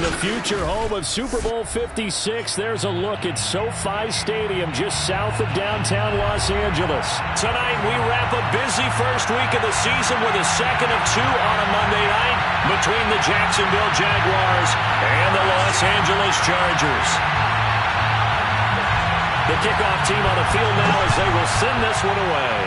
the future home of Super Bowl 56, there's a look at SoFi Stadium just south of downtown Los Angeles. Tonight, we wrap a busy first week of the season with a second of two on a Monday night between the Jacksonville Jaguars and the Los Angeles Chargers. The kickoff team on the field now as they will send this one away.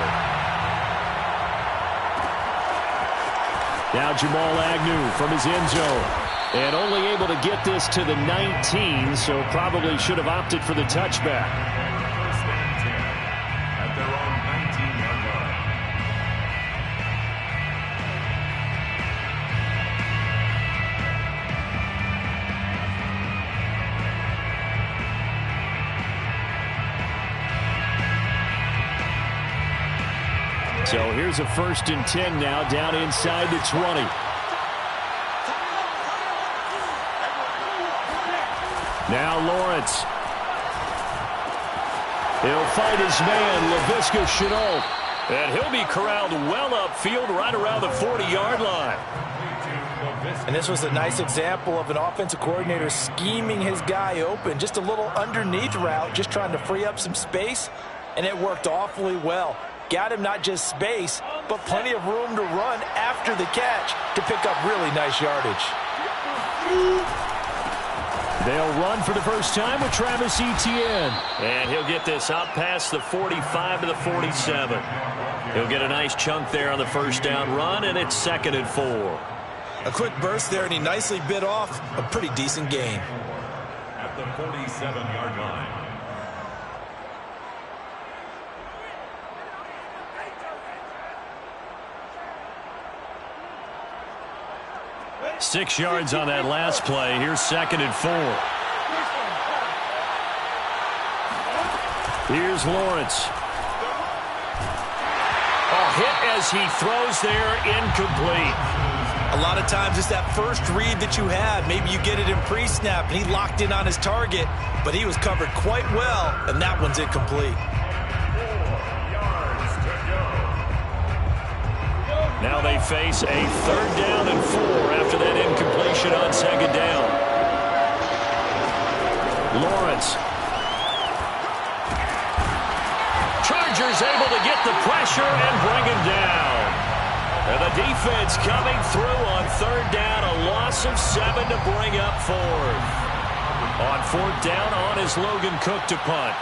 Now Jamal Agnew from his end zone. And only able to get this to the 19, so probably should have opted for the touchback. First and 10 at their own 19-yard line. So here's a 1st and 10 now, down inside the 20. Now Lawrence. He'll fight his man, Laviska Shenault. And he'll be corralled well upfield right around the 40-yard line. And this was a nice example of an offensive coordinator scheming his guy open. Just a little underneath route, just trying to free up some space. And it worked awfully well. Got him not just space, but plenty of room to run after the catch to pick up really nice yardage. They'll run for the first time with Travis Etienne. And he'll get this out past the 45 to the 47. He'll get a nice chunk there on the first down run, and it's 2nd and 4. A quick burst there, and he nicely bit off a pretty decent gain. At the 47-yard line. 6 yards on that last play. Here's 2nd and 4. Here's Lawrence. Hit as he throws there, incomplete. A lot of times it's that first read that you have. Maybe you get it in pre-snap, and he locked in on his target, but he was covered quite well, and that one's incomplete. 4 yards to go. Now they face a 3rd down and 4 after that incompletion on 2nd down. Lawrence. Chargers able to get the pressure and bring him down. And the defense coming through on 3rd down, a loss of 7 to bring up 4th. On 4th down on is Logan Cook to punt.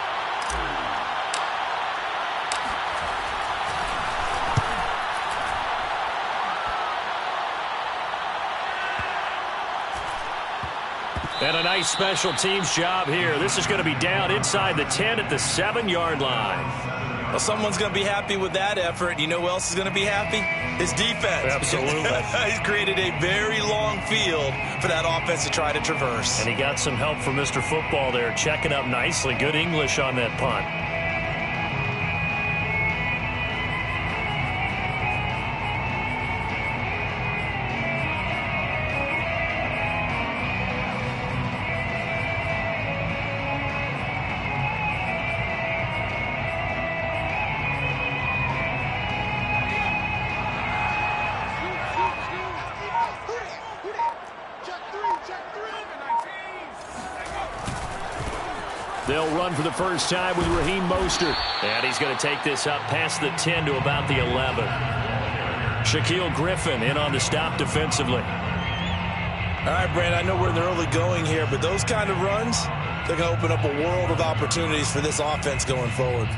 And a nice special teams job here. This is going to be down inside the 10 at the 7-yard line. Well, someone's going to be happy with that effort. You know who else is going to be happy? His defense. Absolutely. He's created a very long field for that offense to try to traverse. And he got some help from Mr. Football there, checking up nicely. Good English on that punt. They'll run for the first time with Raheem Mostert. And he's going to take this up past the 10 to about the 11. Shaquille Griffin in on the stop defensively. All right, Brand, I know we're in the early going here, but those kind of runs, they're going to open up a world of opportunities for this offense going forward.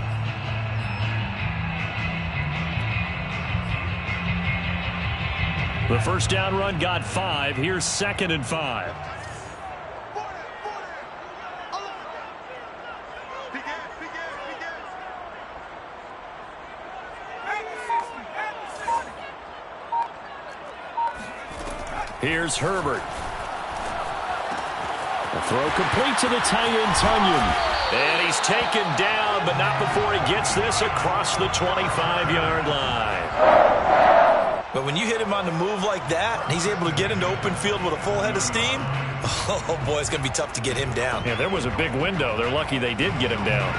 The first down run got 5. Here's 2nd and 5. Here's Herbert. A throw complete to the tight end, Tunyon. And he's taken down, but not before he gets this across the 25-yard line. But when you hit him on the move like that, and he's able to get into open field with a full head of steam, oh, boy, it's going to be tough to get him down. Yeah, there was a big window. They're lucky they did get him down.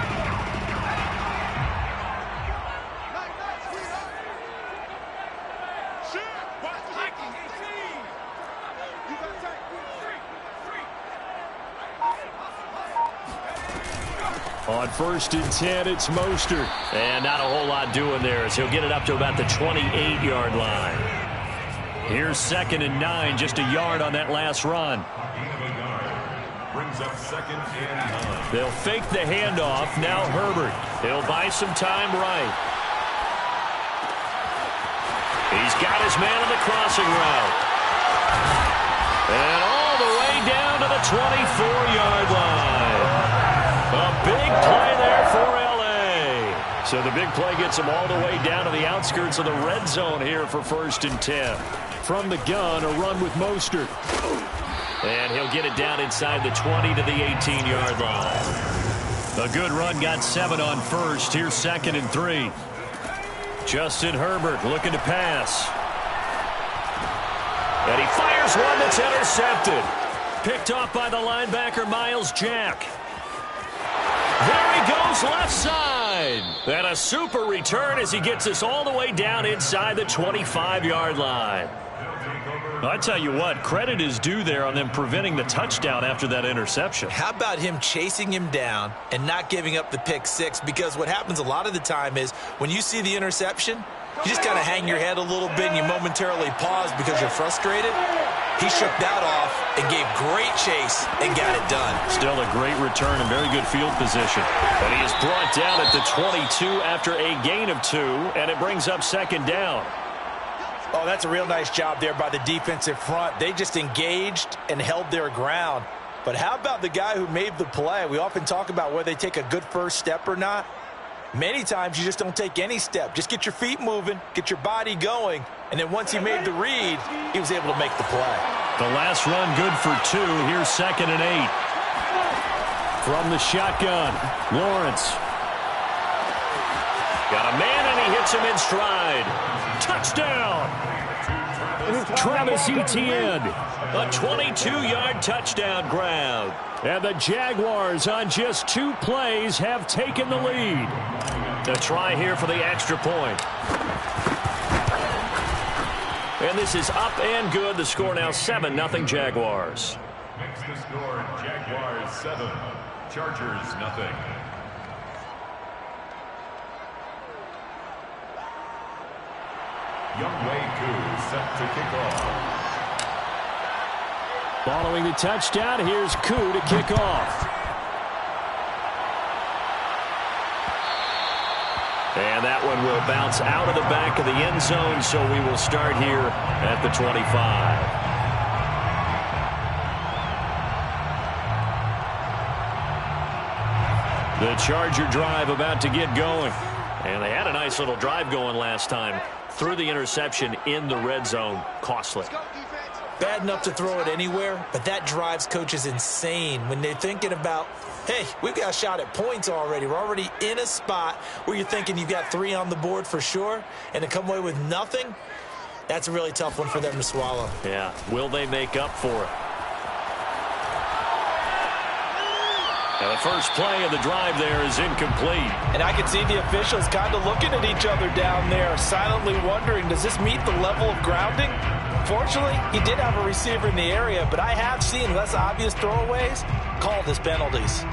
On 1st and 10, it's Mostert. And not a whole lot doing there as he'll get it up to about the 28-yard line. Here's 2nd and 9, just a yard on that last run. Brings up 2nd and 9. They'll fake the handoff. Now Herbert. He'll buy some time right. He's got his man on the crossing route. And all the way down to the 24-yard line. A big play there for L.A. So the big play gets him all the way down to the outskirts of the red zone here for 1st and 10. From the gun, a run with Mostert. And he'll get it down inside the 20 to the 18-yard line. A good run, got 7 on 1st. Here's 2nd and 3. Justin Herbert looking to pass. And he fires one that's intercepted. Picked off by the linebacker, Miles Jack. There he goes, left side. And a super return as he gets us all the way down inside the 25-yard line. I tell you what, credit is due there on them preventing the touchdown after that interception. How about him chasing him down and not giving up the pick six? Because what happens a lot of the time is when you see the interception, you just kind of hang your head a little bit and you momentarily pause because you're frustrated. He shook that off and gave great chase and got it done. Still a great return and very good field position. And he is brought down at the 22 after a gain of 2, and it brings up 2nd down. Oh, that's a real nice job there by the defensive front. They just engaged and held their ground. But how about the guy who made the play? We often talk about whether they take a good first step or not. Many times you just don't take any step. Just get your feet moving, get your body going, and then once he made the read, he was able to make the play. The last run good for 2. Here's 2nd and 8. From the shotgun, Lawrence. Got a man, and he hits him in stride. Touchdown! Travis Etienne. A 22-yard touchdown grab. And the Jaguars on just 2 plays have taken the lead. The try here for the extra point. And this is up and good. The score now 7-0 Jaguars. Makes the score Jaguars 7, Chargers nothing. Younghoe Koo set to kick off. Following the touchdown, here's Koo to kick off. And that one will bounce out of the back of the end zone, so we will start here at the 25. The Charger drive about to get going. And they had a nice little drive going last time. Threw the interception in the red zone. Costly. Bad enough to throw it anywhere, but that drives coaches insane when they're thinking about, hey, we've got a shot at points already. We're already in a spot where you're thinking you've got 3 on the board for sure, and to come away with nothing, that's a really tough one for them to swallow. Yeah. Will they make up for it? And the first play of the drive there is incomplete. And I can see the officials kind of looking at each other down there, silently wondering, does this meet the level of grounding? Fortunately, he did have a receiver in the area, but I have seen less obvious throwaways called as penalties.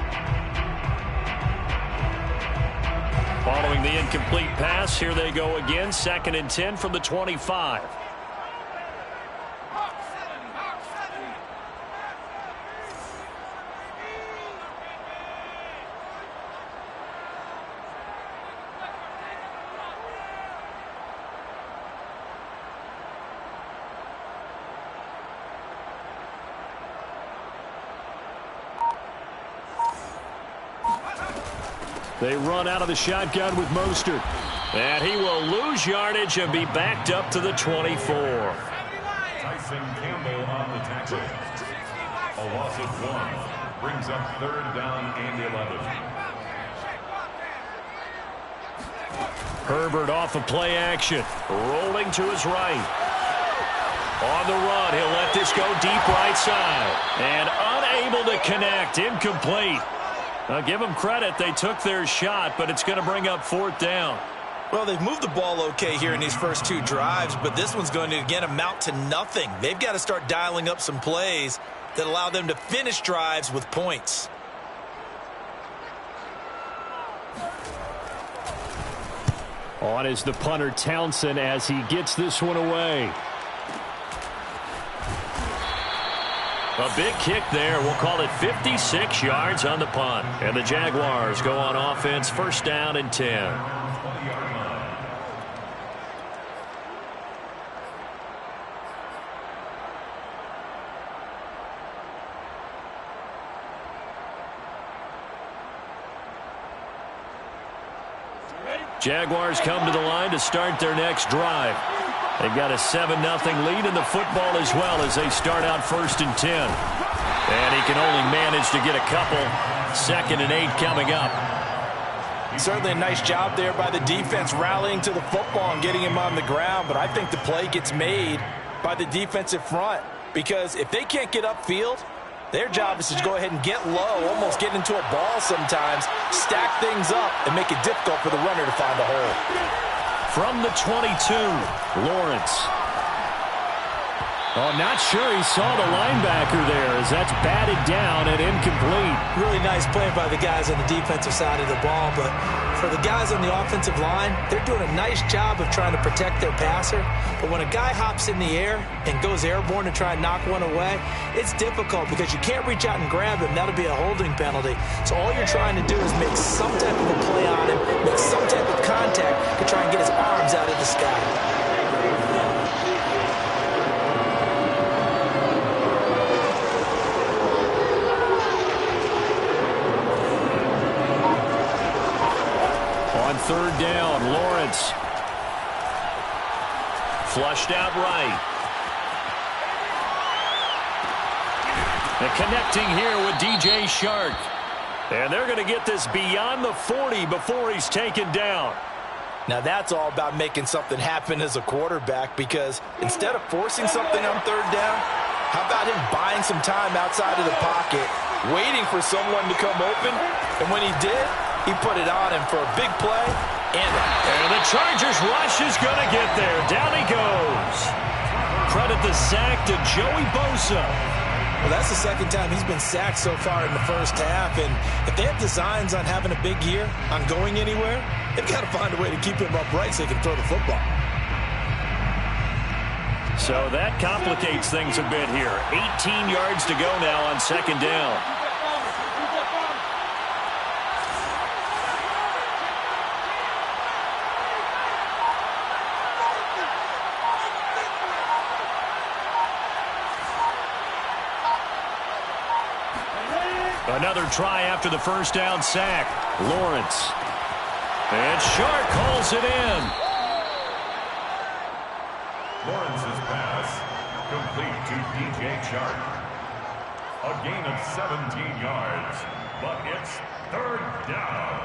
Following the incomplete pass, here they go again. 2nd and 10 from the 25. They run out of the shotgun with Mostert. And he will lose yardage and be backed up to the 24. Tyson Campbell on the tackle. A loss of 1. Brings up 3rd down and 11. Herbert off of play action. Rolling to his right. On the run, he'll let this go deep right side. And unable to connect. Incomplete. Now, give them credit. They took their shot, but it's going to bring up 4th down. Well, they've moved the ball okay here in these first 2 drives, but this one's going to, again, amount to nothing. They've got to start dialing up some plays that allow them to finish drives with points. On is the punter Townsend as he gets this one away. A big kick there. We'll call it 56 yards on the punt. And the Jaguars go on offense, first down and 10. Jaguars come to the line to start their next drive. They've got a 7-0 lead in the football as well as they start out first and 10. And he can only manage to get a couple. 2nd and 8 coming up. Certainly a nice job there by the defense rallying to the football and getting him on the ground. But I think the play gets made by the defensive front. Because if they can't get upfield, their job is to go ahead and get low, almost get into a ball sometimes, stack things up, and make it difficult for the runner to find a hole. From the 22, Lawrence. Oh, not sure he saw the linebacker there as that's batted down and incomplete. Really nice play by the guys on the defensive side of the ball, but for the guys on the offensive line, they're doing a nice job of trying to protect their passer. But when a guy hops in the air and goes airborne to try and knock one away, it's difficult because you can't reach out and grab him. That'll be a holding penalty. So all you're trying to do is make some type of a play on him, make some type of contact to try and get his arms out of the sky. Third down, Lawrence. Flushed out right. And connecting here with DJ Shark. And they're going to get this beyond the 40 before he's taken down. Now that's all about making something happen as a quarterback, because instead of forcing something on third down, how about him buying some time outside of the pocket, waiting for someone to come open, and when he did, he put it on him for a big play, and the Chargers rush is going to get there. Down he goes. Credit the sack to Joey Bosa. Well, that's the second time he's been sacked so far in the first half, and if they have designs on having a big year, on going anywhere, they've got to find a way to keep him upright so they can throw the football. So that complicates things a bit here. 18 yards to go now on second down. Another try after the first down sack. Lawrence. And Shark calls it in. Lawrence's pass complete to DJ Shark. A gain of 17 yards, but it's third down.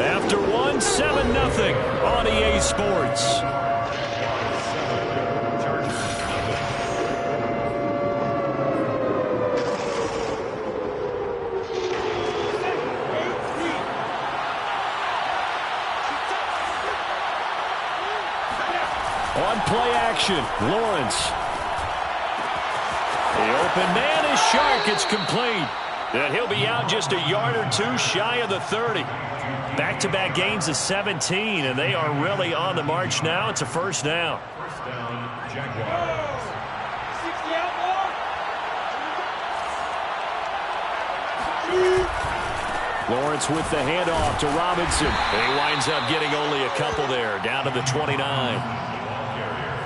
After one, 7-0 on EA Sports. On play action, Lawrence. The open man is Shark. It's complete. And he'll be out just a yard or two shy of the 30. Back-to-back gains of 17, and they are really on the march now. It's a first down. First down, Jaguars. Lawrence with the handoff to Robinson. He winds up getting only a couple there, down to the 29.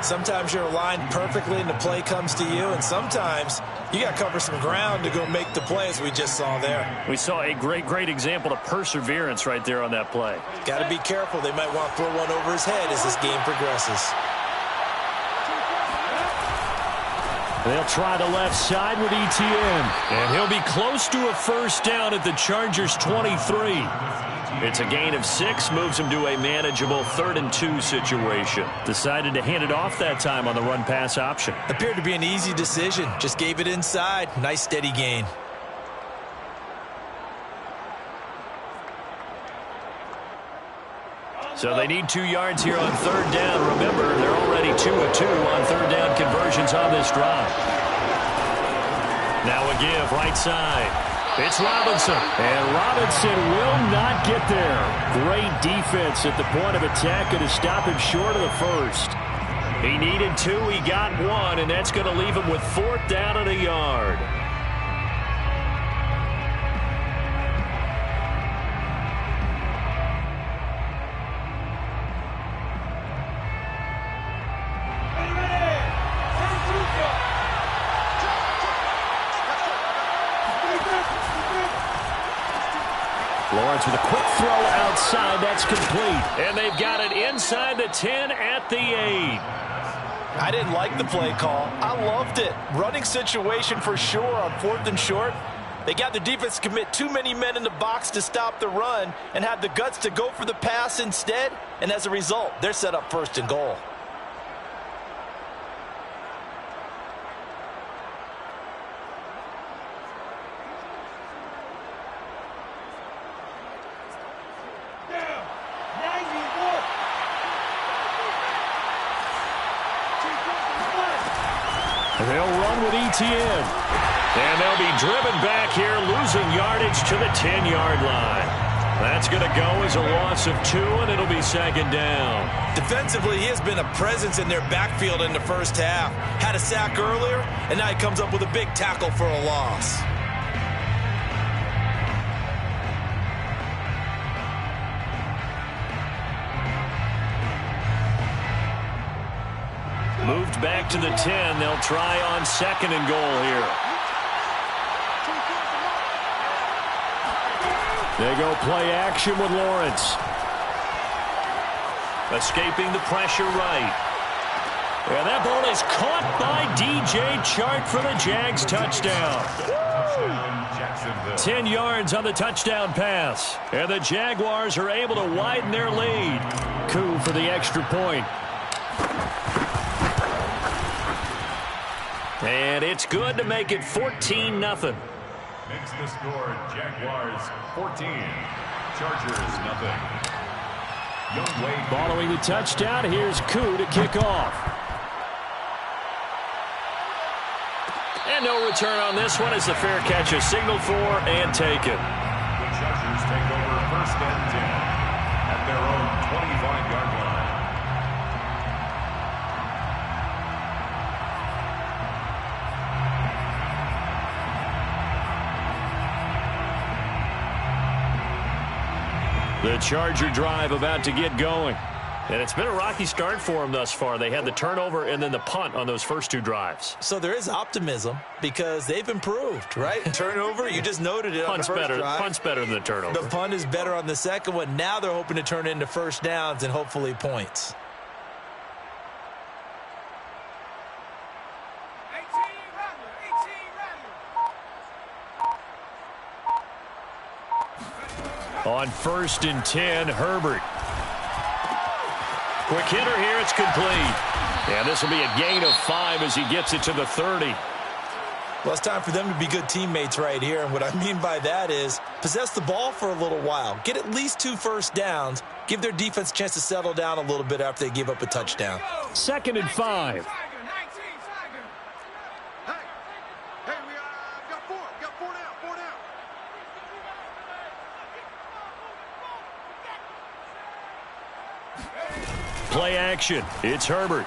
Sometimes you're aligned perfectly and the play comes to you, and sometimes you got to cover some ground to go make the play, as we just saw there. We saw a great example of perseverance right there on that play. Got to be careful. They might want to throw one over his head as this game progresses. They'll try the left side with ETN. And he'll be close to a first down at the Chargers' 23. It's a gain of 6, moves him to a manageable 3rd and 2 situation. Decided to hand it off that time on the run-pass option. Appeared to be an easy decision. Just gave it inside. Nice steady gain. So they need 2 yards here on third down. Remember, they're already 2 of 2 on third down conversions on this drive. Now a give right side. It's Robinson. And Robinson will not get there. Great defense at the point of attack and to stop him short of the first. He needed 2, he got 1, and that's going to leave him with 4th down and a yard. Lawrence with a quick throw outside. That's complete. And they've got it inside the 10 at the 8. I didn't like the play call. I loved it. Running situation for sure on 4th and short. They got the defense to commit too many men in the box to stop the run and had the guts to go for the pass instead. And as a result, they're set up 1st and goal. They'll run with ETN. And they'll be driven back here, losing yardage to the 10-yard line. That's going to go as a loss of 2, and it'll be 2nd down. Defensively, he has been a presence in their backfield in the first half. Had a sack earlier, and now he comes up with a big tackle for a loss. Moved back to the 10. They'll try on 2nd and goal here. They go play action with Lawrence. Escaping the pressure right. And that ball is caught by DJ Chark for the Jags touchdown. 10 yards on the touchdown pass. And the Jaguars are able to widen their lead. Coup for the extra point. And it's good to make it 14-0. Makes the score Jaguars 14, Chargers nothing. Following the touchdown, here's Koo to kick off. And no return on this one as the fair catch is signaled for and taken. The Chargers take over 1st and 10 at their own 25-yard line. The Charger drive about to get going. And it's been a rocky start for them thus far. They had the turnover and then the punt on those first 2 drives. So there is optimism because they've improved, right? Turnover, you just noted it on the first drive. Punt's better than the turnover. The punt is better on the second one. Now they're hoping to turn it into 1st downs and hopefully points. On 1st and 10, Herbert. Quick hitter here, it's complete. And this will be a gain of 5 as he gets it to the 30. Well, it's time for them to be good teammates right here. And what I mean by that is possess the ball for a little while. Get at least 2 first downs. Give their defense a chance to settle down a little bit after they give up a touchdown. 2nd and 5. Play action. It's Herbert.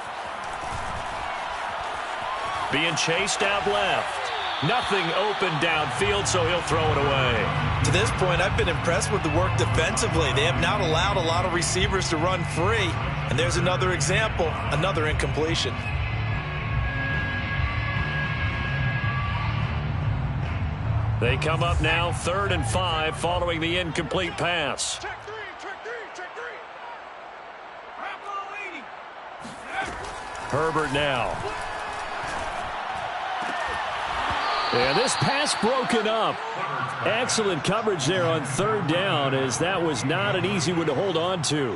Being chased out left. Nothing open downfield, so he'll throw it away. To this point, I've been impressed with the work defensively. They have not allowed a lot of receivers to run free. And there's another example, another incompletion. They come up now 3rd and 5 following the incomplete pass. Herbert now. And this pass broken up. Excellent coverage there on 3rd down as that was not an easy one to hold on to.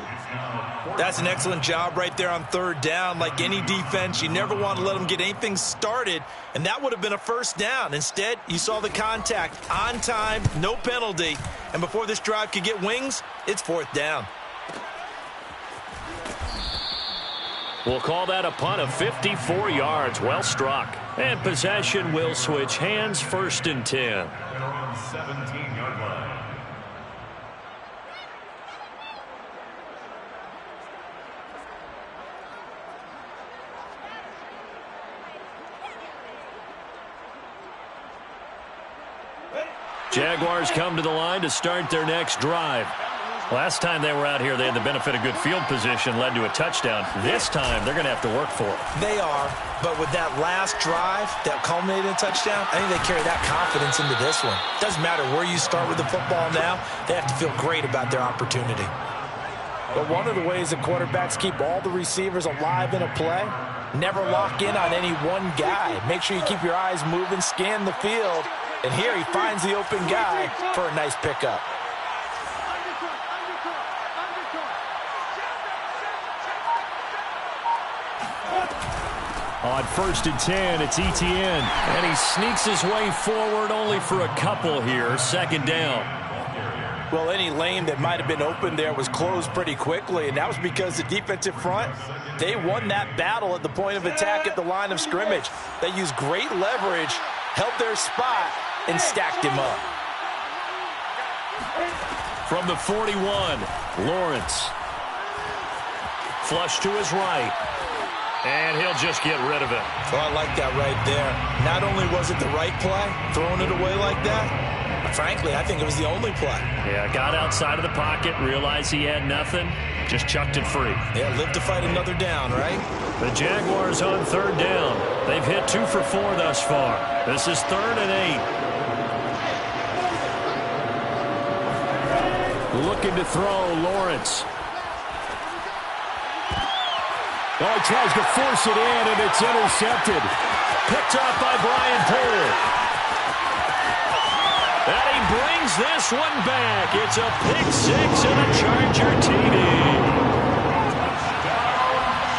That's an excellent job right there on 3rd down. Like any defense, you never want to let them get anything started, and that would have been a 1st down. Instead, you saw the contact on time, no penalty, and before this drive could get wings, it's 4th down. We'll call that a punt of 54 yards. Well struck. And possession will switch hands, 1st and 10. They're on 17-yard line. Jaguars come to the line to start their next drive. Last time they were out here, they had the benefit of good field position, led to a touchdown. This time, they're going to have to work for it. They are, but with that last drive that culminated in a touchdown, I think they carry that confidence into this one. Doesn't matter where you start with the football now, they have to feel great about their opportunity. But one of the ways that quarterbacks keep all the receivers alive in a play, never lock in on any one guy. Make sure you keep your eyes moving, scan the field, and here he finds the open guy for a nice pickup. On 1st and 10, it's Etienne. And he sneaks his way forward only for a couple here. 2nd down. Well, any lane that might have been open there was closed pretty quickly, and that was because the defensive front, they won that battle at the point of attack at the line of scrimmage. They used great leverage, held their spot, and stacked him up. From the 41, Lawrence. Flush to his right. And he'll just get rid of it. Oh, I like that right there. Not only was it the right play, throwing it away like that, but frankly, I think it was the only play. Yeah, got outside of the pocket, realized he had nothing, just chucked it free. Yeah, live to fight another down, right? The Jaguars on 3rd down. They've hit 2 for 4 thus far. This is 3rd and 8. Looking to throw, Lawrence. Oh, he tries to force it in, and it's intercepted. Picked off by Brian Poole. And he brings this one back. It's a pick 6 and a Charger TD.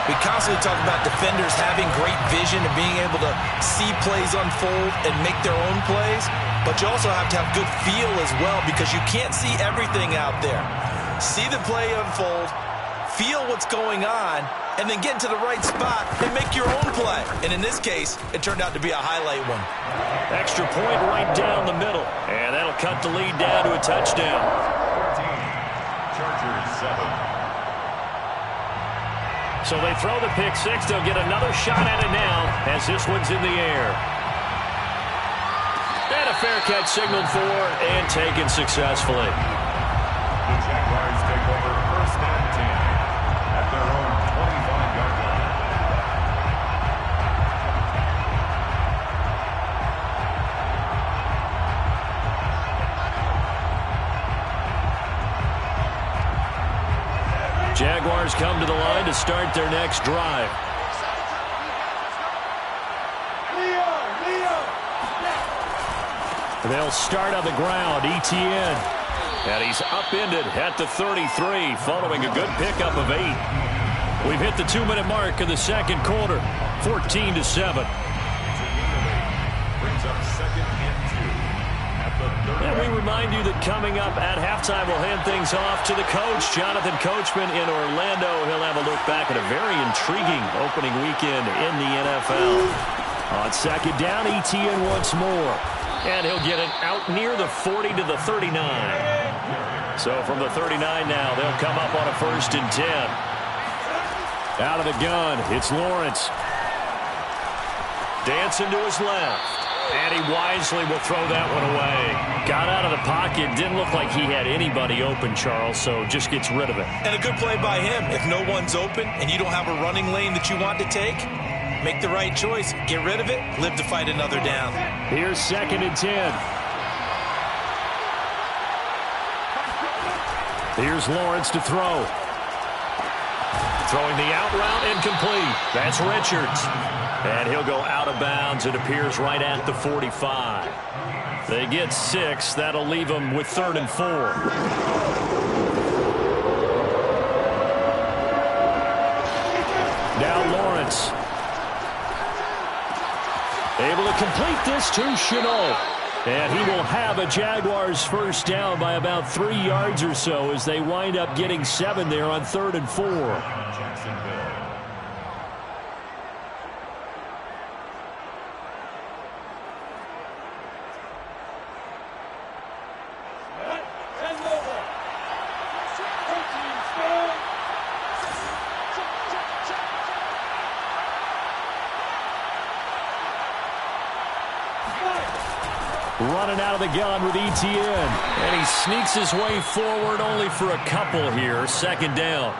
We constantly talk about defenders having great vision and being able to see plays unfold and make their own plays, but you also have to have good feel as well because you can't see everything out there. See the play unfold, feel what's going on, and then get into the right spot and make your own play. And in this case, it turned out to be a highlight one. Extra point right down the middle. And that'll cut the lead down to a touchdown. 14. Chargers 7. So they throw the pick 6. They'll get another shot at it now as this one's in the air. And a fair catch signaled for and taken successfully. The Jaguars take over 1st and 10 at their own 25-yard line. Jaguars come to the line to start their next drive. They'll start on the ground. Etienne. And he's upended at the 33 following a good pickup of 8. We've hit the 2-minute mark in the 2nd quarter. 14-7. Brings up 2nd and 2 at the 30. And we remind you that coming up at halftime, we'll hand things off to the coach, Jonathan Coachman in Orlando. He'll have a look back at a very intriguing opening weekend in the NFL. On 2nd down, Etienne once more. And he'll get it out near the 40 to the 39. So from the 39 now, they'll come up on a 1st and 10. Out of the gun, it's Lawrence. Dancing to his left. And he wisely will throw that one away. Got out of the pocket. Didn't look like he had anybody open, Charles, so just gets rid of it. And a good play by him. If no one's open and you don't have a running lane that you want to take, make the right choice. Get rid of it. Live to fight another down. Here's 2nd and 10. Here's Lawrence to throw. Throwing the out route incomplete. That's Richards. And he'll go out of bounds. It appears right at the 45. They get 6. That'll leave them with 3rd and 4. Now Lawrence. Able to complete this to Chenault. And he will have a Jaguars 1st down by about 3 yards or so as they wind up getting 7 there on 3rd and 4. running out of the gun with Etienne. And he sneaks his way forward only for a couple here. Second down.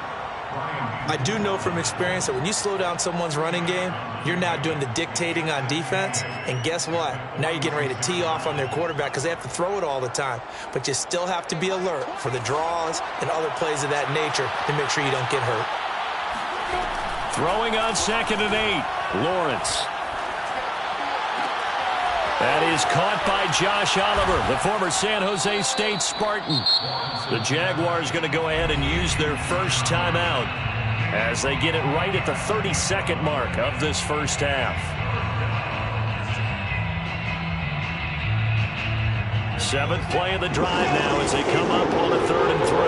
I do know from experience that when you slow down someone's running game, you're now doing the dictating on defense. And guess what? Now you're getting ready to tee off on their quarterback because they have to throw it all the time. But you still have to be alert for the draws and other plays of that nature to make sure you don't get hurt. Throwing on 2nd and 8. Lawrence. That is caught by Josh Oliver, the former San Jose State Spartan. The Jaguars going to go ahead and use their first timeout as they get it right at the 32nd mark of this first half. 7th play of the drive now as they come up on a 3rd and 3.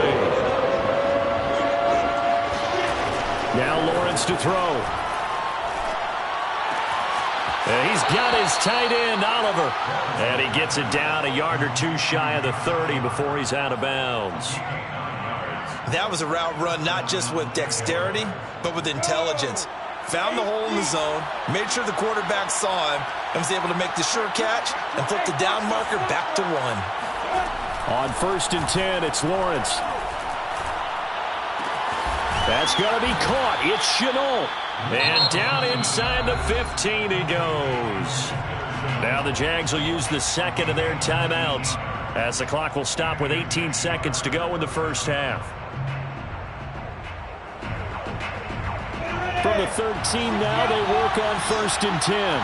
Now Lawrence to throw. He's got his tight end, Oliver. And he gets it down a yard or two shy of the 30 before he's out of bounds. That was a route run not just with dexterity, but with intelligence. Found the hole in the zone, made sure the quarterback saw him, and was able to make the sure catch and flip the down marker back to 1. On 1st and 10, it's Lawrence. That's going to be caught. It's Chenault. And down inside the 15 he goes. Now the Jags will use the second of their timeouts as the clock will stop with 18 seconds to go in the first half. From the 13 now, they work on 1st and 10.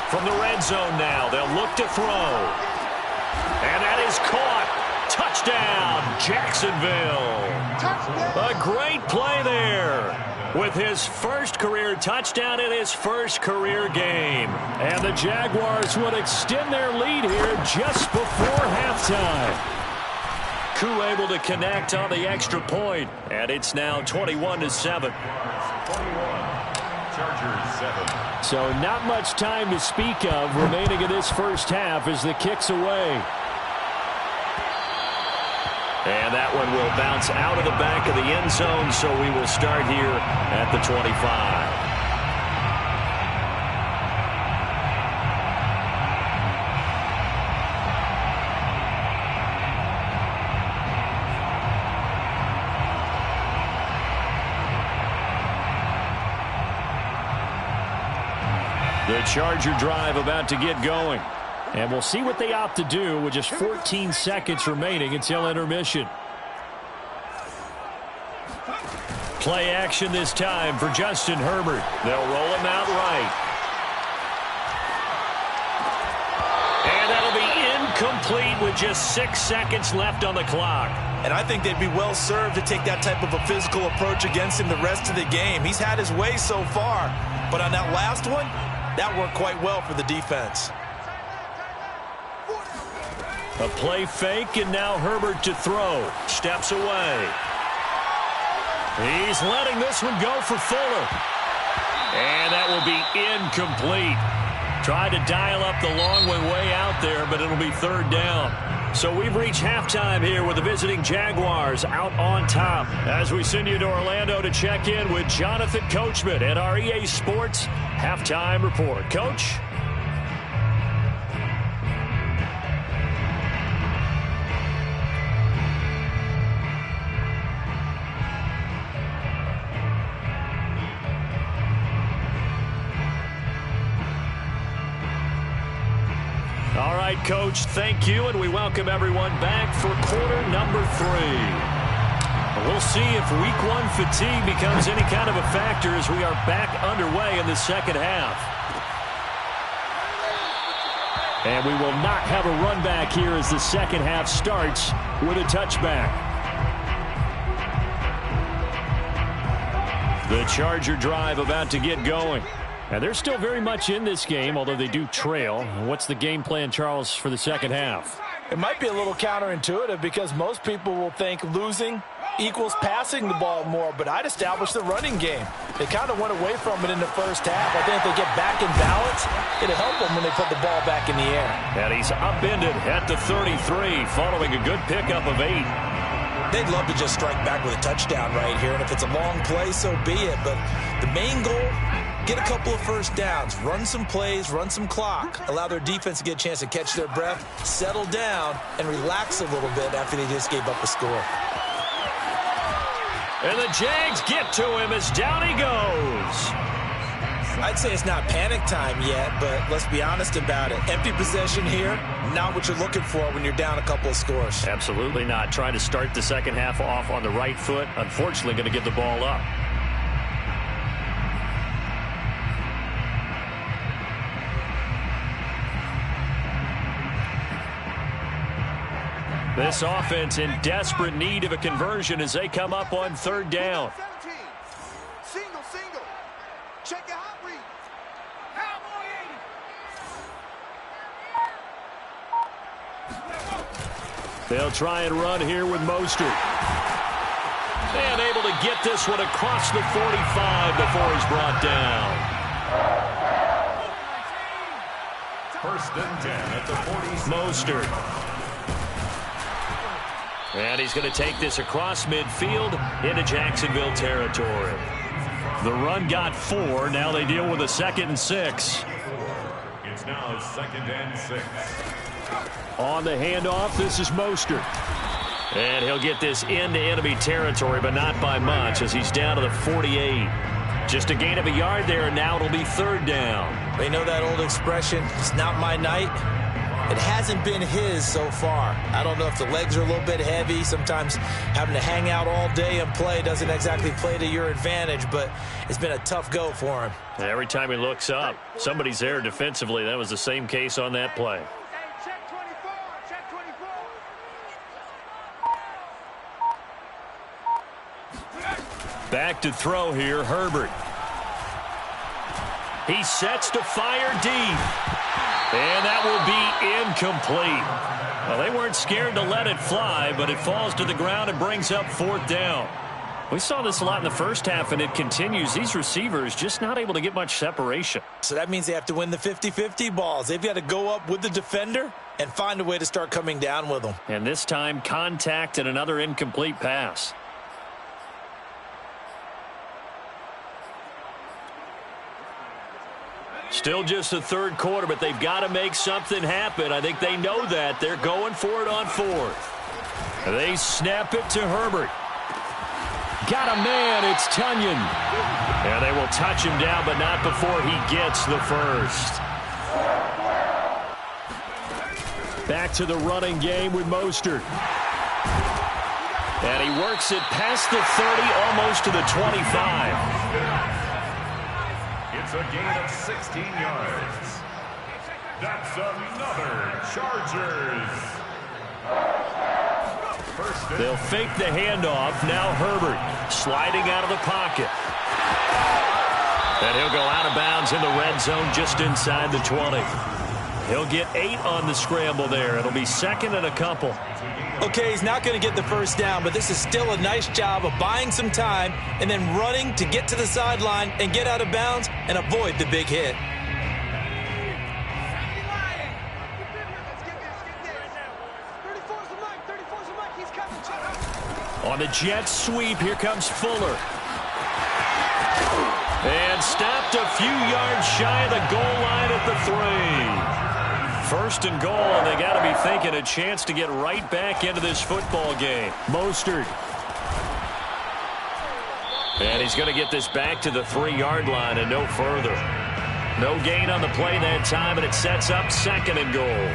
From the red zone now, they'll look to throw. And that is caught. Touchdown, Jacksonville. A great play there with his first career touchdown in his first career game. And the Jaguars would extend their lead here just before halftime. Koo able to connect on the extra point, and it's now 21-7. Chargers 7. So not much time to speak of remaining in this first half as the kick's away. And that one will bounce out of the back of the end zone, so we will start here at the 25. The Charger drive about to get going. And we'll see what they opt to do with just 14 seconds remaining until intermission. Play action this time for Justin Herbert. They'll roll him out right. And that'll be incomplete with just 6 seconds left on the clock. And I think they'd be well served to take that type of a physical approach against him the rest of the game. He's had his way so far. But on that last one, that worked quite well for the defense. A play fake, and now Herbert to throw. Steps away. He's letting this one go for Fuller. And that will be incomplete. Tried to dial up the long way out there, but it'll be 3rd down. So we've reached halftime here with the visiting Jaguars out on top. As we send you to Orlando to check in with Jonathan Coachman at our EA Sports Halftime Report. Coach? All right, Coach, thank you, and we welcome everyone back for quarter number 3. We'll see if week 1 fatigue becomes any kind of a factor as we are back underway in the second half. And we will not have a run back here as the second half starts with a touchback. The Charger drive about to get going. And they're still very much in this game, although they do trail. What's the game plan, Charles, for the second half? It might be a little counterintuitive because most people will think losing equals passing the ball more, but I'd establish the running game. They kind of went away from it in the first half. I think if they get back in balance, it'll help them when they put the ball back in the air. And he's upended at the 33 following a good pickup of 8. They'd love to just strike back with a touchdown right here, and if it's a long play, so be it. But the main goal, get a couple of first downs, run some plays, run some clock, allow their defense to get a chance to catch their breath, settle down, and relax a little bit after they just gave up a score. And the Jags get to him as down he goes. I'd say it's not panic time yet, but let's be honest about it. Empty possession here, not what you're looking for when you're down a couple of scores. Absolutely not. Trying to start the second half off on the right foot. Unfortunately, going to give the ball up. This offense in desperate need of a conversion as they come up on third down. Single. Check it out, read. They'll try and run here with Mostert. And able to get this one across the 45 before he's brought down. First and 10 at the 40. Mostert. And he's going to take this across midfield into Jacksonville territory. The run got 4. Now they deal with a 2nd and 6. It's now 2nd and 6. On the handoff, this is Mostert. And he'll get this into enemy territory, but not by much as he's down to the 48. Just a gain of a yard there, and now it'll be third down. They know that old expression, it's not my night. It hasn't been his so far. I don't know if the legs are a little bit heavy. Sometimes having to hang out all day and play doesn't exactly play to your advantage, but it's been a tough go for him. Every time he looks up, somebody's there defensively. That was the same case on that play. Check 24. Check 24. Back to throw here, Herbert. He sets to fire deep. And that will be incomplete. Well, they weren't scared to let it fly, but it falls to the ground and brings up fourth down. We saw this a lot in the first half, and it continues. These receivers just not able to get much separation. So that means they have to win the 50-50 balls. They've got to go up with the defender and find a way to start coming down with them. And this time, contact and another incomplete pass. Still just the third quarter, but they've got to make something happen. I think they know that. They're going for it on fourth. They snap it to Herbert. Got a man. It's Tunyon. And they will touch him down, but not before he gets the first. Back to the running game with Mostert. And he works it past the 30, almost to the 25. It's a gain of 16 yards. That's another Chargers. They'll fake the handoff. Now Herbert sliding out of the pocket. And he'll go out of bounds in the red zone just inside the 20. He'll get 8 on the scramble there. It'll be 2nd and a couple. Okay, he's not going to get the first down, but this is still a nice job of buying some time and then running to get to the sideline and get out of bounds and avoid the big hit. On the Jets sweep, here comes Fuller. And stopped a few yards shy of the goal line at the 3. First and goal, and they got to be thinking a chance to get right back into this football game. Mostert. And he's going to get this back to the 3-yard line and no further. No gain on the play that time, and it sets up 2nd and goal.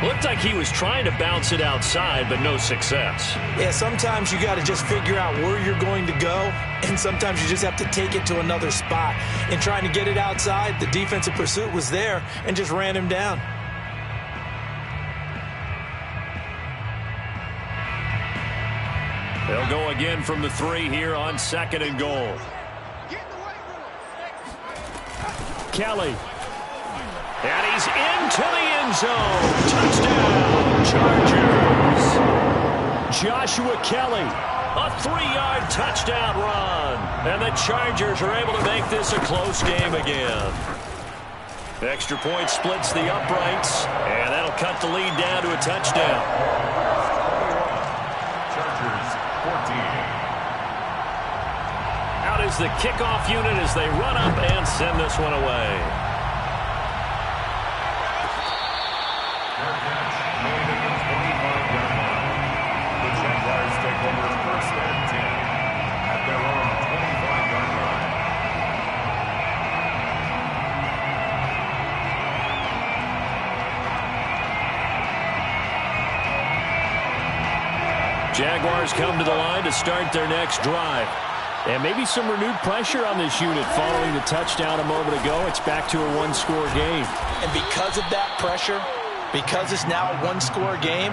Looked like he was trying to bounce it outside, but no success. Yeah, sometimes you got to just figure out where you're going to go, and sometimes you just have to take it to another spot. In trying to get it outside, the defensive pursuit was there and just ran him down. They'll go again from the 3 here on 2nd and goal. Kelly. And he's into the end zone. Touchdown, Chargers. Joshua Kelly, a 3-yard touchdown run. And the Chargers are able to make this a close game again. Extra point splits the uprights, and that'll cut the lead down to a touchdown. Out is is the kickoff unit as they run up and send this one away. Their catch made at the 25-yard line. The Jaguars take over first and 10 at their own 25-yard line. Jaguars come to the line to start their next drive. And maybe some renewed pressure on this unit following the touchdown a moment ago. It's back to a one-score game. And because of that pressure, because it's now a one-score game,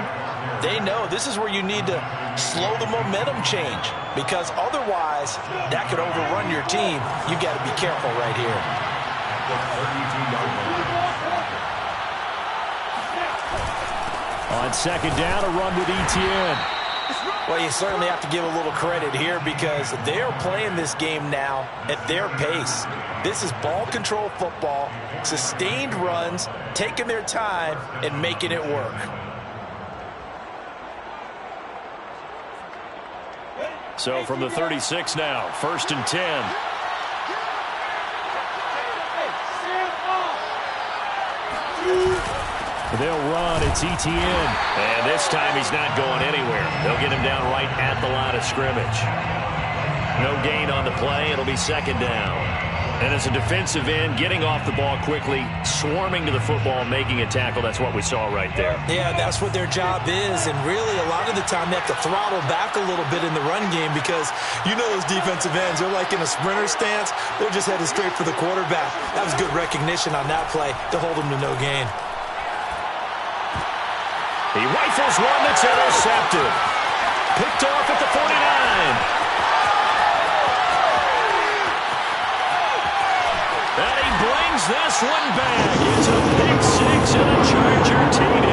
they know this is where you need to slow the momentum change. Because otherwise, that could overrun your team. You got to be careful right here. The 32-yard line. On second down, a run with Etienne. Well, you certainly have to give a little credit here because they are playing this game now at their pace. This is ball control football, sustained runs, taking their time, and making it work. So from the 36 now, 1st and 10. They'll run. It's Etienne. And this time he's not going anywhere. They'll get him down right at the line of scrimmage. No gain on the play. It'll be second down. And as a defensive end, getting off the ball quickly, swarming to the football, making a tackle, that's what we saw right there. Yeah, that's what their job is. And really, a lot of the time, they have to throttle back a little bit in the run game because you know those defensive ends, they're like in a sprinter stance. They're just headed straight for the quarterback. That was good recognition on that play to hold them to no gain. He rifles one that's intercepted. Picked off at the 49. And he brings this one back. It's a pick six and a Charger TD.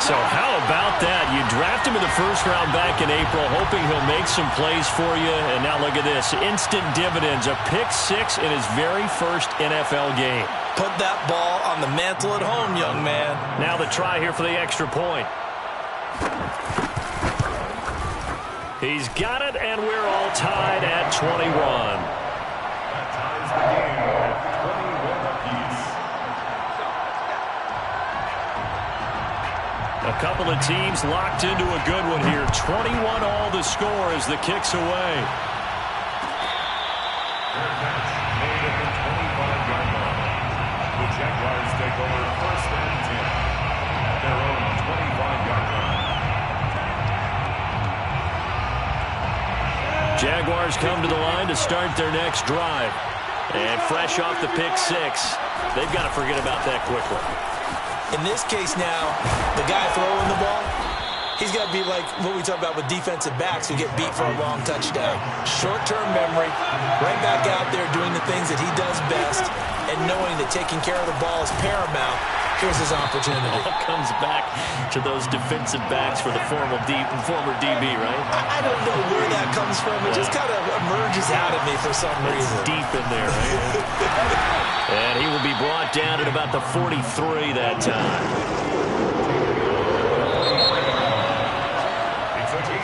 So how about that? You draft him in the first round back in April, hoping he'll make some plays for you. And now look at this. Instant dividends. A pick six in his very first NFL game. Put that ball on the mantle at home, young man. Now the try here for the extra point. He's got it, and we're all tied at 21. That ties the game at 21 apiece. A couple of teams locked into a good one here. 21 all the score as the kick's away. Their catch made at the 25-yard line. The Jaguars take over first and 10 at their own 25-yard line. Jaguars come to the line to start their next drive. And fresh off the pick six, they've got to forget about that quickly. In this case now, the guy throwing the ball, he's got to be like what we talk about with defensive backs who get beat for a long touchdown. Short-term memory, right back out there doing the things that he does best, and knowing that taking care of the ball is paramount. Here's his opportunity. All comes back to those defensive backs for the former DB, right? I don't know where that comes from. It just kind of emerges out of me for some reason. It's deep in there, right? And he will be brought down at about the 43 that time.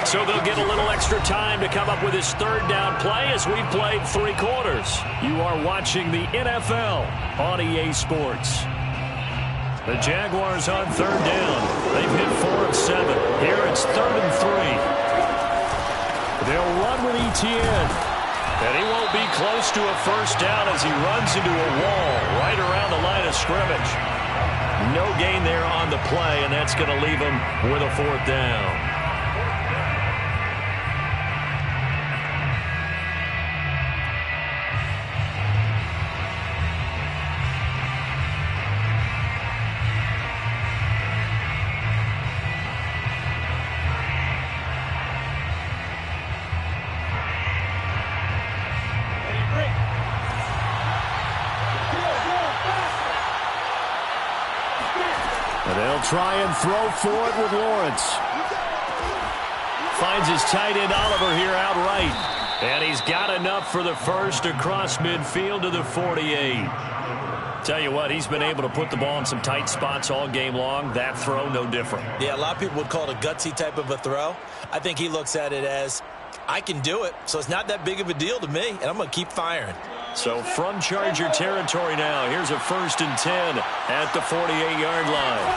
So they'll get a little extra time to come up with his third down play as we've played 3 quarters. You are watching the NFL on EA Sports. The Jaguars on third down. They've hit 4 of 7. Here it's 3rd and 3. They'll run with Etienne. And he won't be close to a first down as he runs into a wall right around the line of scrimmage. No gain there on the play, and that's going to leave him with a 4th down. They'll try and throw for it with Lawrence. Finds his tight end Oliver here outright. And he's got enough for the first across midfield to the 48. Tell you what, he's been able to put the ball in some tight spots all game long. That throw, no different. Yeah, a lot of people would call it a gutsy type of a throw. I think he looks at it as I can do it, so it's not that big of a deal to me, and I'm going to keep firing. So from Charger territory now, here's a 1st and 10 at the 48-yard line.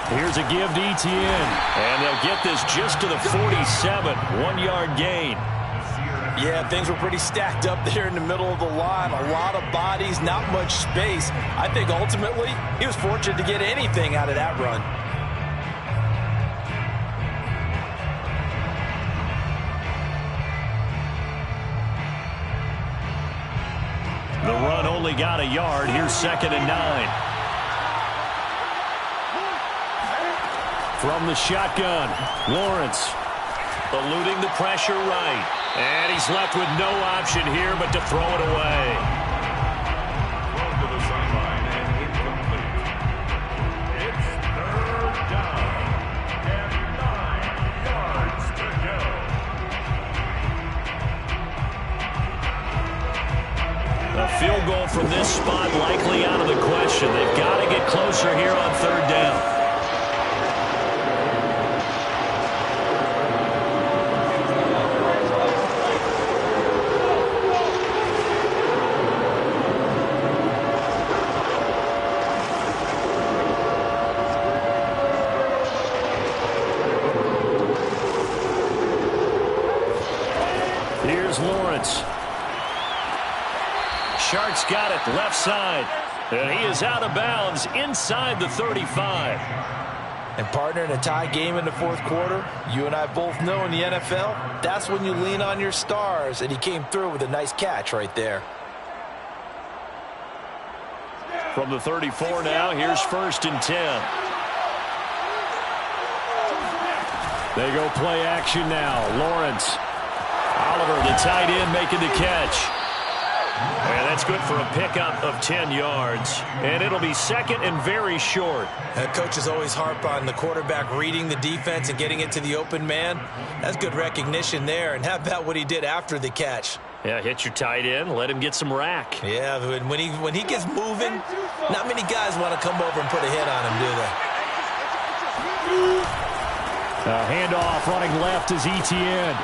Here's a give to Etienne, and they'll get this just to the 47, 1-yard gain. Yeah, things were pretty stacked up there in the middle of the line. A lot of bodies, not much space. I think ultimately he was fortunate to get anything out of that run. The run only got a yard. Here's 2nd and 9. From the shotgun, Lawrence eluding the pressure right. And he's left with no option here but to throw it away. Thrown to the sideline and incomplete. It's 3rd down and 9 yards to go. A field goal from this spot likely out of the question. They've got to get closer here on 3rd down. Here's Lawrence. Shark's got it left side. And he is out of bounds inside the 35. And partner, in a tie game in the 4th quarter, you and I both know in the NFL, that's when you lean on your stars. And he came through with a nice catch right there. From the 34 now, here's 1st and 10. They go play action now. Lawrence. Oliver, the tight end, making the catch. And that's good for a pickup of 10 yards. And it'll be 2nd and very short. Coaches always harp on the quarterback reading the defense and getting it to the open man. That's good recognition there. And how about what he did after the catch? Yeah, hit your tight end, let him get some rack. Yeah, when he gets moving, not many guys want to come over and put a hit on him, do they? Handoff running left is Etienne.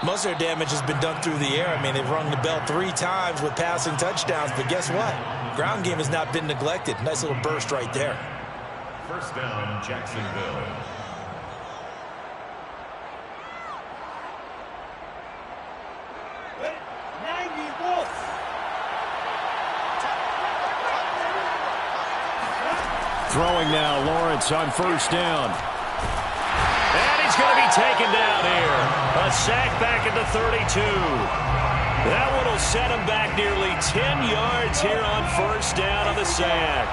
Most of their damage has been done through the air. I mean, they've rung the bell 3 times with passing touchdowns, but guess what? Ground game has not been neglected. Nice little burst right there. 1st down, Jacksonville. Throwing now, Lawrence on 1st down. And he's going to be taken down here. A sack back at the 32. That one will set him back nearly 10 yards here on 1st down on the sack.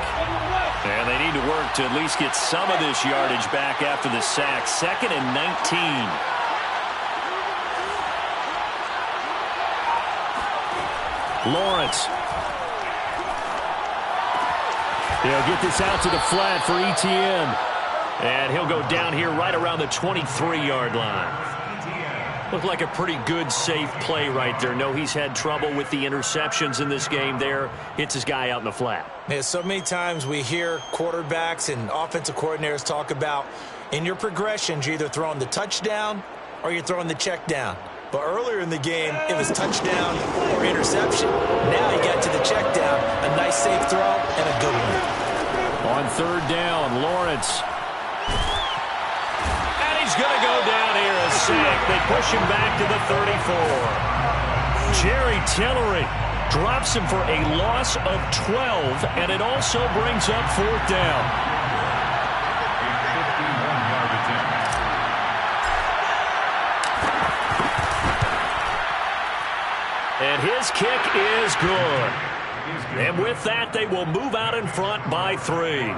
And they need to work to at least get some of this yardage back after the sack. 2nd and 19. Lawrence. He'll get this out to the flat for Etienne. And he'll go down here right around the 23-yard line. Looked like a pretty good, safe play right there. No, he's had trouble with the interceptions in this game there. Hits his guy out in the flat. Yeah, so many times we hear quarterbacks and offensive coordinators talk about in your progressions, you're either throwing the touchdown or you're throwing the check down. But earlier in the game, it was touchdown or interception. Now he got to the check down, a nice safe throw, and a good one. On 3rd down, Lawrence. And he's going to go down here, a sack. They push him back to the 34. Jerry Tillery drops him for a loss of 12, and it also brings up 4th down. And his kick is good. And with that, they will move out in front by 3.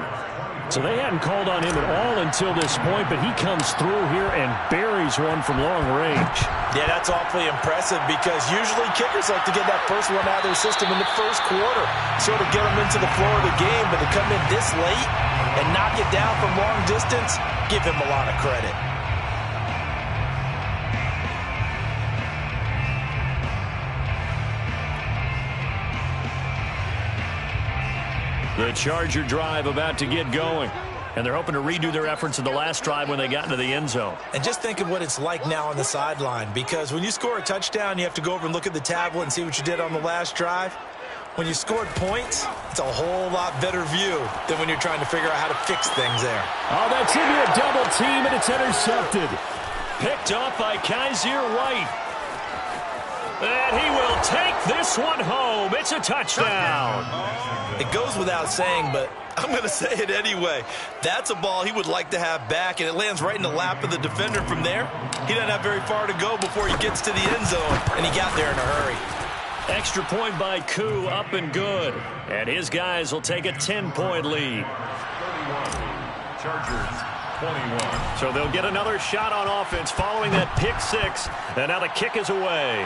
So they hadn't called on him at all until this point, but he comes through here and buries one from long range. Yeah, that's awfully impressive because usually kickers like to get that first one out of their system in the 1st quarter, sort of get them into the flow of the game, but to come in this late and knock it down from long distance, give him a lot of credit. The Charger drive about to get going. And they're hoping to redo their efforts in the last drive when they got into the end zone. And just think of what it's like now on the sideline, because when you score a touchdown, you have to go over and look at the tablet and see what you did on the last drive. When you scored points, it's a whole lot better view than when you're trying to figure out how to fix things there. Oh, that's into a double team, and it's intercepted. Picked off by Kaiser White. And he will take this one home. It's a touchdown. It goes without saying, but I'm going to say it anyway. That's a ball he would like to have back, and it lands right in the lap of the defender from there. He doesn't have very far to go before he gets to the end zone, and he got there in a hurry. Extra point by Koo, up and good. And his guys will take a 10-point lead. 31. Chargers, 21. So they'll get another shot on offense following that pick six. And now the kick is away.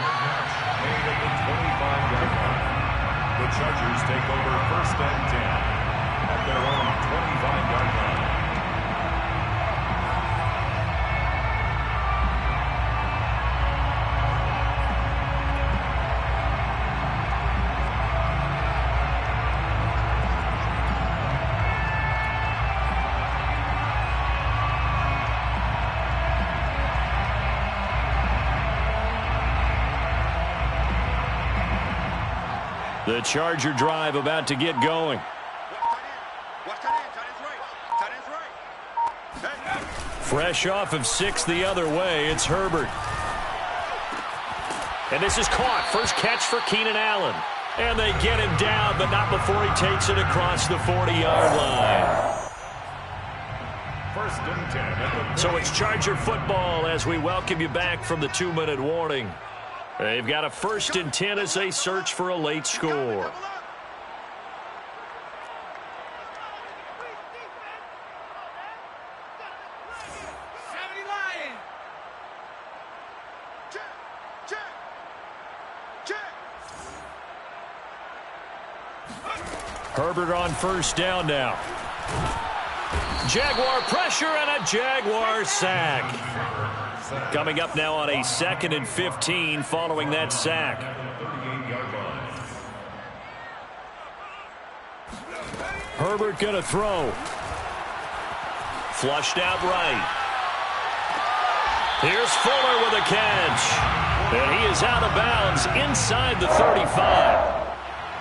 Made at the 25-yard line. The Chargers take over 1st and 10 at their own 25-yard line. The Charger drive about to get going. Fresh off of 6 the other way, it's Herbert. And this is caught. First catch for Keenan Allen. And they get him down, but not before he takes it across the 40-yard line. 1st and 10 at the So it's Charger football as we welcome you back from the 2-minute warning. They've got a 1st and 10 as they search for a late score. Herbert on 1st down now. Jaguar pressure and a Jaguar sack. Coming up now on a 2nd and 15 following that sack. Herbert going to throw. Flushed out right. Here's Fuller with a catch. And he is out of bounds inside the 35.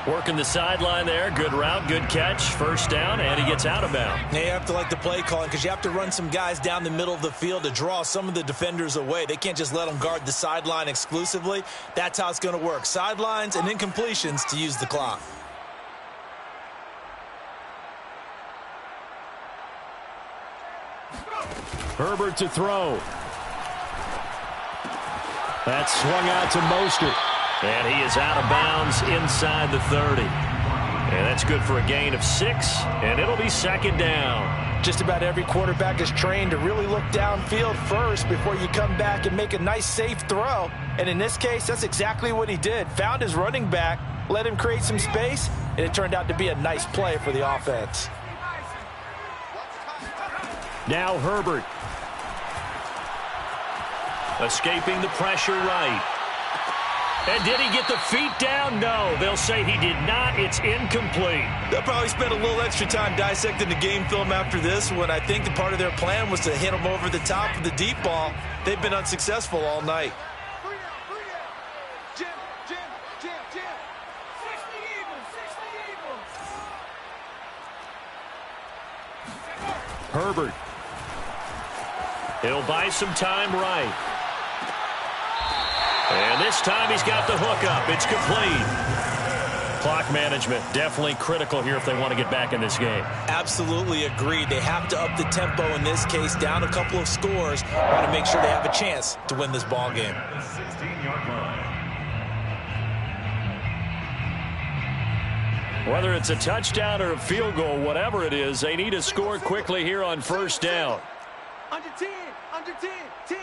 Working the sideline there. Good route, good catch. 1st down, and he gets out of bounds. Now you have to like the play calling because you have to run some guys down the middle of the field to draw some of the defenders away. They can't just let them guard the sideline exclusively. That's how it's going to work. Sidelines and incompletions to use the clock. Herbert to throw. That's swung out to Mostert. And he is out of bounds inside the 30. And that's good for a gain of 6, and it'll be 2nd down. Just about every quarterback is trained to really look downfield first before you come back and make a nice, safe throw. And in this case, that's exactly what he did. Found his running back, let him create some space, and it turned out to be a nice play for the offense. Now Herbert. Escaping the pressure right. And did he get the feet down? No, they'll say he did not. It's incomplete. They'll probably spend a little extra time dissecting the game film after this when I think the part of their plan was to hit him over the top of the deep ball. They've been unsuccessful all night. Herbert. He'll buy some time right. And this time he's got the hook up. It's complete. Clock management definitely critical here if they want to get back in this game. Absolutely agreed. They have to up the tempo in this case, down a couple of scores. Want to make sure they have a chance to win this ball game. The 16-yard line. Whether it's a touchdown or a field goal, whatever it is, they need to score quickly here on 1st down. Under 10, under 10, 10.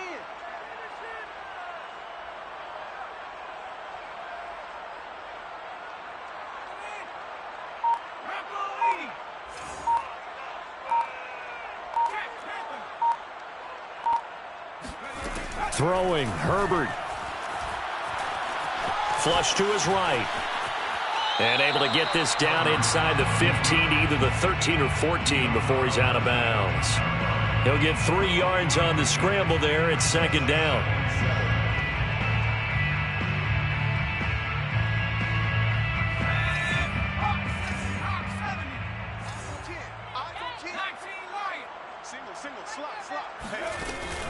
Throwing, Herbert. Flush to his right. And able to get this down inside the 15, either the 13 or 14 before he's out of bounds. He'll get 3 yards on the scramble there. It's second down.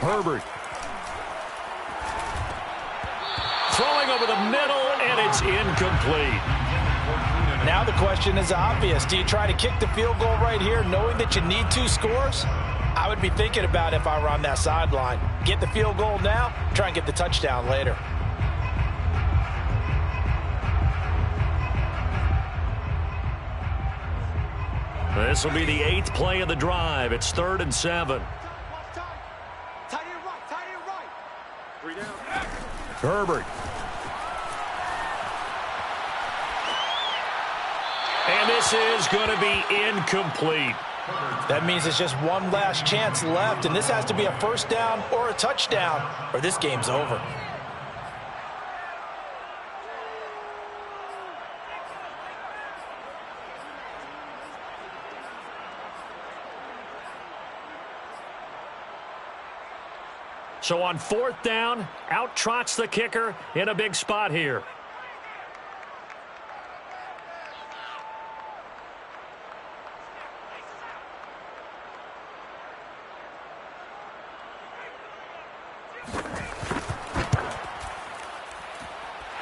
Herbert. Throwing over the middle, and it's incomplete. Now the question is obvious. Do you try to kick the field goal right here knowing that you need 2 scores? I would be thinking about it if I were on that sideline. Get the field goal now, try and get the touchdown later. This will be the 8th play of the drive. It's 3rd and 7. Herbert. And this is going to be incomplete. That means it's just one last chance left, and this has to be a first down or a touchdown, or this game's over. So on 4th down, out trots the kicker in a big spot here.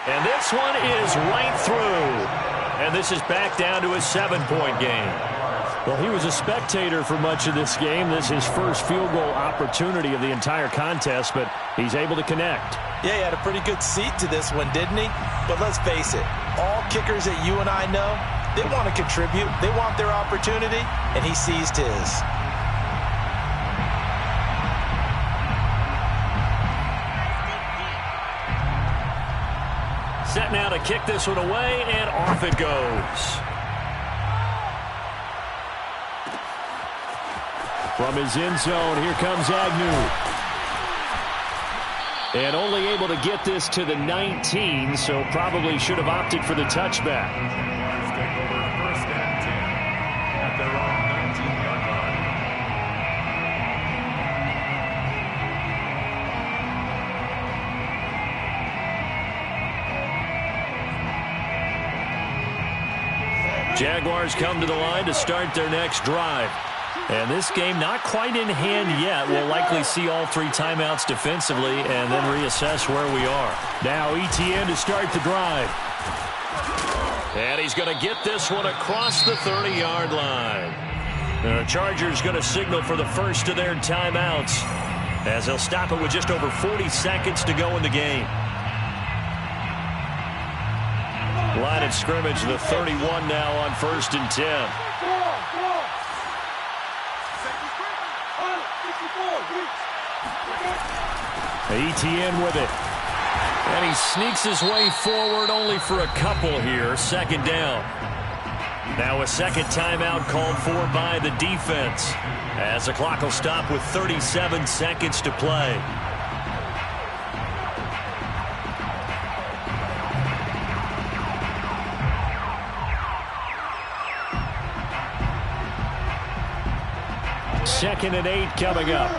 And this one is right through. And this is back down to a 7-point game. Well, he was a spectator for much of this game. This is his first field goal opportunity of the entire contest, but he's able to connect. Yeah, he had a pretty good seat to this one, didn't he? But let's face it, all kickers that you and I know, they want to contribute. They want their opportunity, and he seized his. Set now to kick this one away, and off it goes. From his end zone, here comes Agnew. And only able to get this to the 19, so probably should have opted for the touchback. Let's take over 1st and 10 at their own 19-yard line. Jaguars come to the line to start their next drive. And this game not quite in hand yet. We'll likely see all 3 timeouts defensively and then reassess where we are. Now ETN to start the drive. And he's going to get this one across the 30-yard line. The Chargers going to signal for the first of their timeouts as they'll stop it with just over 40 seconds to go in the game. Line of scrimmage, the 31 now on 1st and 10. ETN with it. And he sneaks his way forward only for a couple here. 2nd down. Now a second timeout called for by the defense as the clock will stop with 37 seconds to play. Second and 8 coming up.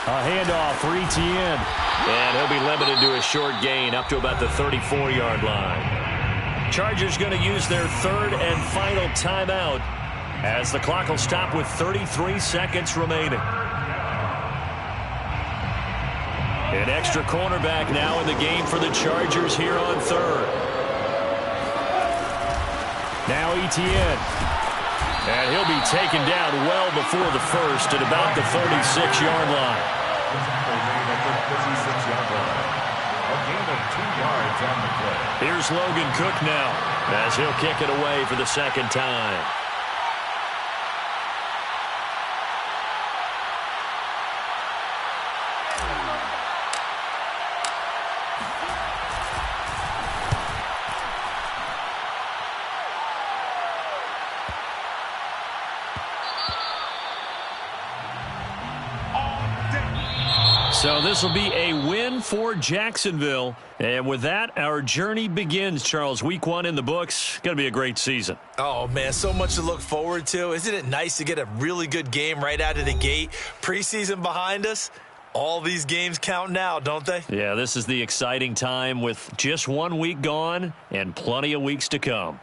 A handoff for ETN. And he'll be limited to a short gain up to about the 34-yard line. Chargers going to use their 3rd and final timeout as the clock will stop with 33 seconds remaining. An extra cornerback now in the game for the Chargers here on 3rd. Now ETN. And he'll be taken down well before the first at about the 36-yard line. A gain of 2 yards on the play. Here's Logan Cook now as he'll kick it away for the second time. So this will be a win for Jacksonville. And with that, our journey begins, Charles. Week 1 in the books. Going to be a great season. Oh, man, so much to look forward to. Isn't it nice to get a really good game right out of the gate? Preseason behind us. All these games count now, don't they? Yeah, this is the exciting time with just 1 week gone and plenty of weeks to come.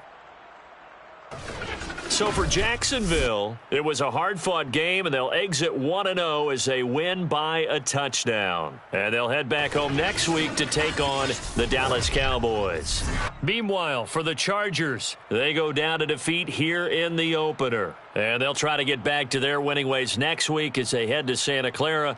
So for Jacksonville, it was a hard-fought game, and they'll exit 1-0 as they win by a touchdown. And they'll head back home next week to take on the Dallas Cowboys. Meanwhile, for the Chargers, they go down to defeat here in the opener. And they'll try to get back to their winning ways next week as they head to Santa Clara.